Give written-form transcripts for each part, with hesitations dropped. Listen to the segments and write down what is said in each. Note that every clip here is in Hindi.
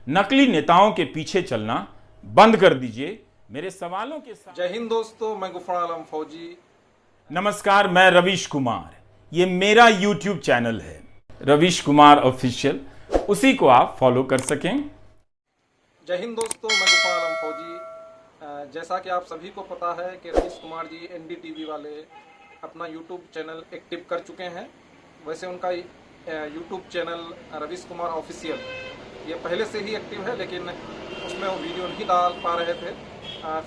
नकली नेताओं के पीछे चलना बंद कर दीजिए। मेरे सवालों के साथ जय हिंद दोस्तों, मैं गुफर आलम फौजी। नमस्कार, मैं रवीश कुमार। ये मेरा YouTube चैनल है रवीश कुमार ऑफिशियल, उसी को आप फॉलो कर सकें। जय हिंद दोस्तों, मैं गुफर आलम फौजी। जैसा कि आप सभी को पता है कि रवीश कुमार जी NDTV वाले अपना YouTube चैनल एक्टिव कर चुके हैं। वैसे उनका YouTube channel Ravish Kumar official ये पहले से ही एक्टिव है, लेकिन उसमें वो वीडियो नहीं डाल पा रहे थे।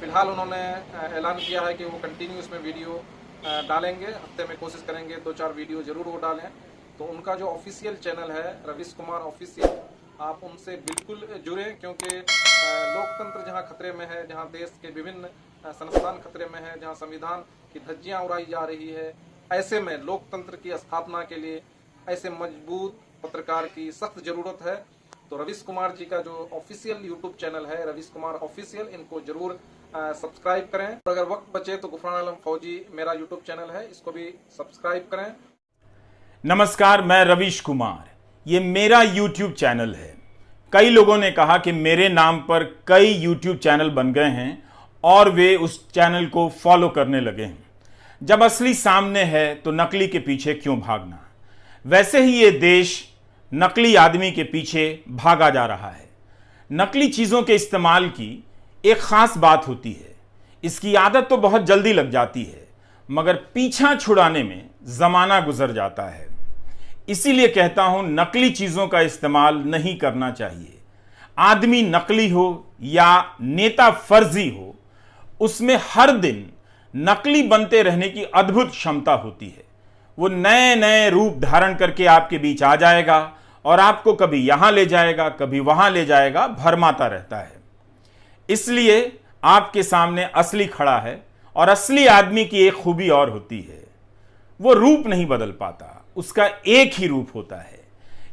फ़िलहाल उन्होंने ऐलान किया है कि वो कंटिन्यू इसमें वीडियो डालेंगे। हफ्ते में कोशिश करेंगे 2-4 वीडियो ज़रूर वो डालें। तो उनका जो ऑफिशियल चैनल है रवीश कुमार ऑफिशियल, आप उनसे बिल्कुल जुड़ें, क्योंकि लोकतंत्र जहां खतरे में है, जहां देश के विभिन्न संस्थान खतरे में है, जहां संविधान की धज्जियां उड़ाई जा रही है, ऐसे में लोकतंत्र की स्थापना के लिए ऐसे मजबूत पत्रकार की सख्त ज़रूरत है। तो रवीश कुमार जी का जो ऑफिशियल YouTube चैनल है रवीश कुमार ऑफिशियल, इनको जरूर सब्सक्राइब करें। और अगर वक्त बचे तो गुफरान आलम फौजी मेरा YouTube चैनल है, इसको भी सब्सक्राइब करें। नमस्कार, मैं रवीश कुमार। ये मेरा YouTube चैनल है। कई लोगों ने कहा कि मेरे नाम पर कई YouTube चैनल बन गए हैं और वे उस चैनल को फॉलो करने लगे हैं। जब असली सामने है तो नकली के पीछे क्यों भागना। वैसे ही ये देश नकली आदमी के पीछे भागा जा रहा है। नकली चीज़ों के इस्तेमाल की एक ख़ास बात होती है। इसकी आदत तो बहुत जल्दी लग जाती है, मगर पीछा छुड़ाने में ज़माना गुजर जाता है। इसीलिए कहता हूं, नकली चीज़ों का इस्तेमाल नहीं करना चाहिए। आदमी नकली हो या नेता फर्जी हो, उसमें हर दिन नकली बनते रहने की अद्भुत क्षमता होती है। वो नए नए रूप धारण करके आपके बीच आ जाएगा और आपको कभी यहां ले जाएगा, कभी वहां ले जाएगा, भरमाता रहता है। इसलिए आपके सामने असली खड़ा है, और असली आदमी की एक खूबी और होती है, वो रूप नहीं बदल पाता, उसका एक ही रूप होता है।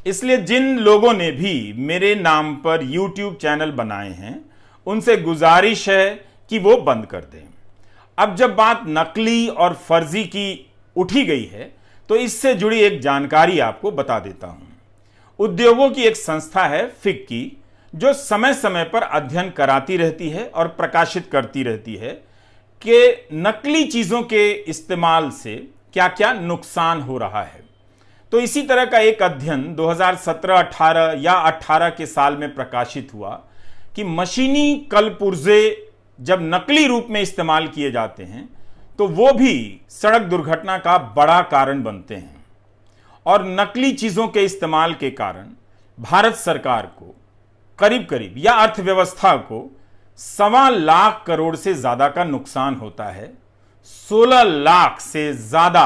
इसलिए जिन लोगों ने भी मेरे नाम पर YouTube चैनल बनाए हैं, उनसे गुजारिश है कि वो बंद कर दें। अब जब बात नकली और फर्जी की उठी गई है, तो इससे जुड़ी एक जानकारी आपको बता देता हूं। उद्योगों की एक संस्था है फिक्की, जो समय समय पर अध्ययन कराती रहती है और प्रकाशित करती रहती है कि नकली चीज़ों के इस्तेमाल से क्या क्या नुकसान हो रहा है। तो इसी तरह का एक अध्ययन 2017-18 या 18 के साल में प्रकाशित हुआ कि मशीनी कलपुर्जे जब नकली रूप में इस्तेमाल किए जाते हैं तो वो भी सड़क दुर्घटना का बड़ा कारण बनते हैं। और नकली चीज़ों के इस्तेमाल के कारण भारत सरकार को करीब करीब या अर्थव्यवस्था को 1.25 लाख करोड़ से ज़्यादा का नुकसान होता है। 16 लाख से ज़्यादा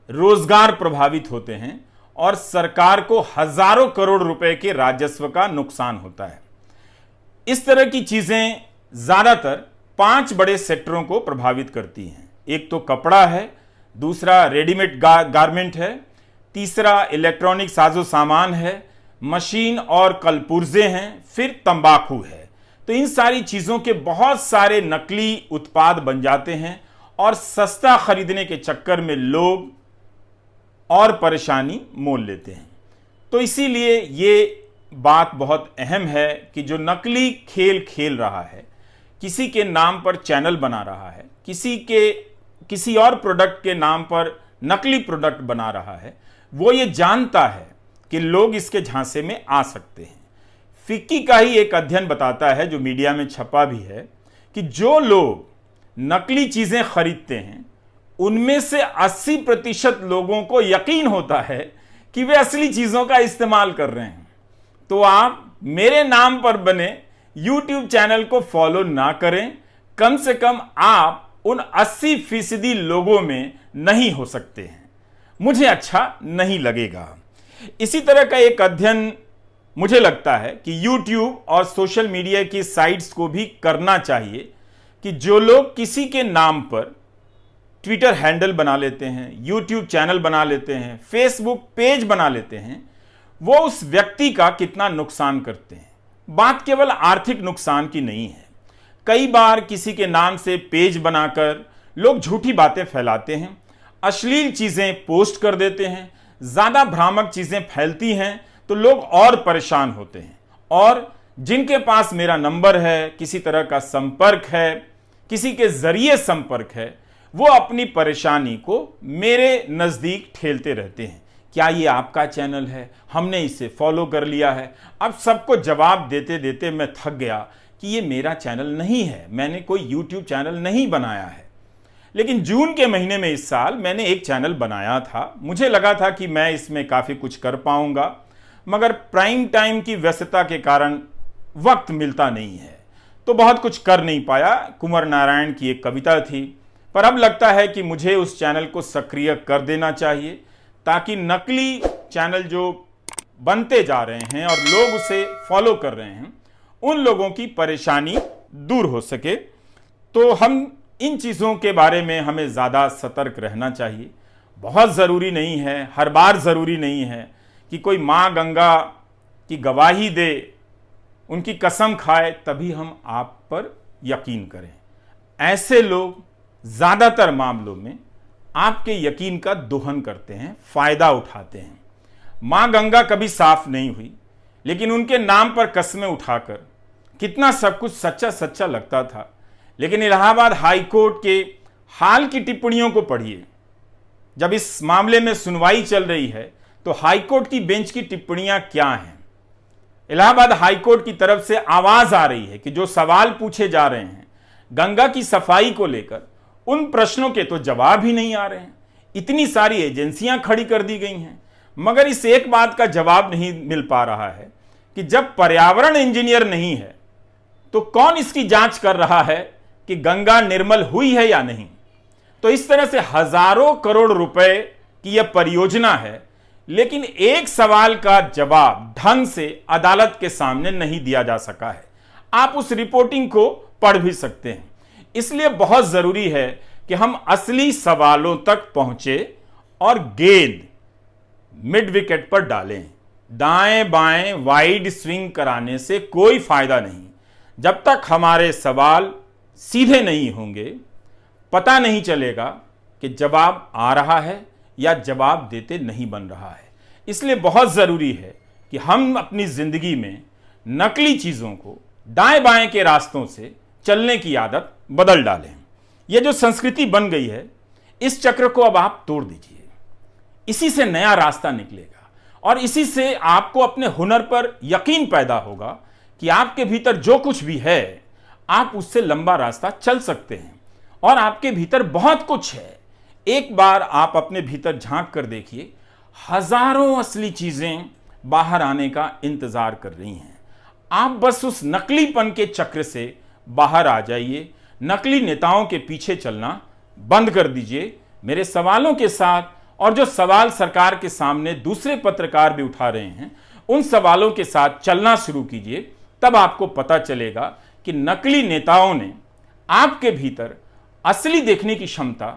रोजगार प्रभावित होते हैं और सरकार को हजारों करोड़ रुपए के राजस्व का नुकसान होता है। इस तरह की चीजें ज्यादातर 5 बड़े सेक्टरों को प्रभावित करती हैं। एक तो कपड़ा है, दूसरा रेडीमेड गारमेंट है, तीसरा इलेक्ट्रॉनिक साजो सामान है, मशीन और कलपुर्जे हैं, फिर तंबाकू है। तो इन सारी चीजों के बहुत सारे नकली उत्पाद बन जाते हैं और सस्ता खरीदने के चक्कर में लोग और परेशानी मोल लेते हैं। तो इसीलिए ये बात बहुत अहम है कि जो नकली खेल खेल रहा है, किसी के नाम पर चैनल बना रहा है, किसी और प्रोडक्ट के नाम पर नकली प्रोडक्ट बना रहा है, वो ये जानता है कि लोग इसके झांसे में आ सकते हैं। फिक्की का ही एक अध्ययन बताता है, जो मीडिया में छपा भी है, कि जो लोग नकली चीजें खरीदते हैं उनमें से 80% लोगों को यकीन होता है कि वे असली चीजों का इस्तेमाल कर रहे हैं। तो आप मेरे नाम पर बने YouTube चैनल को फॉलो ना करें। कम से कम आप उन 80% लोगों में नहीं हो सकते हैं। मुझे अच्छा नहीं लगेगा। इसी तरह का एक अध्ययन मुझे लगता है कि YouTube और सोशल मीडिया की साइट्स को भी करना चाहिए कि जो लोग किसी के नाम पर ट्विटर हैंडल बना लेते हैं, YouTube चैनल बना लेते हैं, फेसबुक पेज बना लेते हैं, वो उस व्यक्ति का कितना नुकसान करते हैं। बात केवल आर्थिक नुकसान की नहीं है। कई बार किसी के नाम से पेज बनाकर लोग झूठी बातें फैलाते हैं, अश्लील चीज़ें पोस्ट कर देते हैं, ज़्यादा भ्रामक चीज़ें फैलती हैं तो लोग और परेशान होते हैं और जिनके पास मेरा नंबर है, किसी तरह का संपर्क है, किसी के जरिए संपर्क है, वो अपनी परेशानी को मेरे नज़दीक ठेलते रहते हैं। क्या ये आपका चैनल है? हमने इसे फॉलो कर लिया है। अब सबको जवाब देते देते मैं थक गया कि ये मेरा चैनल नहीं है, मैंने कोई YouTube चैनल नहीं बनाया है। लेकिन जून के महीने में इस साल मैंने एक चैनल बनाया था। मुझे लगा था कि मैं इसमें काफ़ी कुछ कर पाऊंगा, मगर प्राइम टाइम की व्यस्तता के कारण वक्त मिलता नहीं है, तो बहुत कुछ कर नहीं पाया। कुंवर नारायण की एक कविता थी, पर अब लगता है कि मुझे उस चैनल को सक्रिय कर देना चाहिए, ताकि नकली चैनल जो बनते जा रहे हैं और लोग उसे फॉलो कर रहे हैं, उन लोगों की परेशानी दूर हो सके। तो हम इन चीज़ों के बारे में हमें ज़्यादा सतर्क रहना चाहिए। बहुत ज़रूरी नहीं है, हर बार ज़रूरी नहीं है कि कोई माँ गंगा की गवाही दे, उनकी कसम खाए तभी हम आप पर यकीन करें। ऐसे लोग ज़्यादातर मामलों में आपके यकीन का दोहन करते हैं, फ़ायदा उठाते हैं। माँ गंगा कभी साफ नहीं हुई, लेकिन उनके नाम पर कस्में उठाकर कितना सब कुछ सच्चा सच्चा लगता था। लेकिन इलाहाबाद हाई कोर्ट के हाल की टिप्पणियों को पढ़िए। जब इस मामले में सुनवाई चल रही है तो हाई कोर्ट की बेंच की टिप्पणियां क्या हैं? इलाहाबाद हाई कोर्ट की तरफ से आवाज आ रही है कि जो सवाल पूछे जा रहे हैं गंगा की सफाई को लेकर, उन प्रश्नों के तो जवाब ही नहीं आ रहे हैं। इतनी सारी एजेंसियां खड़ी कर दी गई हैं, मगर इस एक बात का जवाब नहीं मिल पा रहा है कि जब पर्यावरण इंजीनियर नहीं है तो कौन इसकी जांच कर रहा है कि गंगा निर्मल हुई है या नहीं। तो इस तरह से हजारों करोड़ रुपए की यह परियोजना है, लेकिन एक सवाल का जवाब ढंग से अदालत के सामने नहीं दिया जा सका है। आप उस रिपोर्टिंग को पढ़ भी सकते हैं। इसलिए बहुत जरूरी है कि हम असली सवालों तक पहुंचे और गेंद मिड विकेट पर डालें। दाएं बाएं वाइड स्विंग कराने से कोई फायदा नहीं। जब तक हमारे सवाल सीधे नहीं होंगे, पता नहीं चलेगा कि जवाब आ रहा है या जवाब देते नहीं बन रहा है। इसलिए बहुत जरूरी है कि हम अपनी जिंदगी में नकली चीजों को, दाएं बाएं के रास्तों से चलने की आदत बदल डालें। यह जो संस्कृति बन गई है, इस चक्र को अब आप तोड़ दीजिए। इसी से नया रास्ता निकलेगा और इसी से आपको अपने हुनर पर यकीन पैदा होगा कि आपके भीतर जो कुछ भी है, आप उससे लंबा रास्ता चल सकते हैं और आपके भीतर बहुत कुछ है। एक बार आप अपने भीतर झांक कर देखिए, हजारों असली चीजें बाहर आने का इंतजार कर रही हैं। आप बस उस नकलीपन के चक्र से बाहर आ जाइए। नकली नेताओं के पीछे चलना बंद कर दीजिए। मेरे सवालों के साथ, और जो सवाल सरकार के सामने दूसरे पत्रकार भी उठा रहे हैं, उन सवालों के साथ चलना शुरू कीजिए। तब आपको पता चलेगा कि नकली नेताओं ने आपके भीतर असली देखने की क्षमता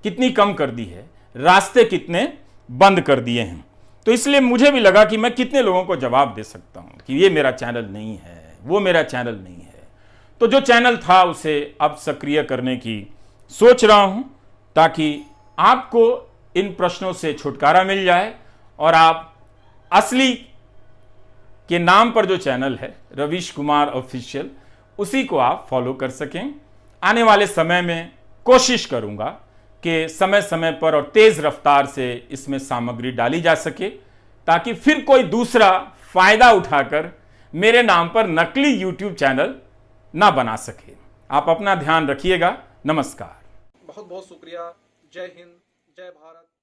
कितनी कम कर दी है, रास्ते कितने बंद कर दिए हैं। तो इसलिए मुझे भी लगा कि मैं कितने लोगों को जवाब दे सकता हूं कि ये मेरा चैनल नहीं है, वो मेरा चैनल नहीं है। तो जो चैनल था उसे अब सक्रिय करने की सोच रहा हूं, ताकि आपको इन प्रश्नों से छुटकारा मिल जाए और आप असली के नाम पर जो चैनल है रवीश कुमार ऑफिशियल, उसी को आप फॉलो कर सकें। आने वाले समय में कोशिश करूंगा कि समय समय पर और तेज रफ्तार से इसमें सामग्री डाली जा सके, ताकि फिर कोई दूसरा फायदा उठाकर मेरे नाम पर नकली YouTube चैनल ना बना सके। आप अपना ध्यान रखिएगा। नमस्कार। बहुत बहुत शुक्रिया। जय हिंद, जय भारत।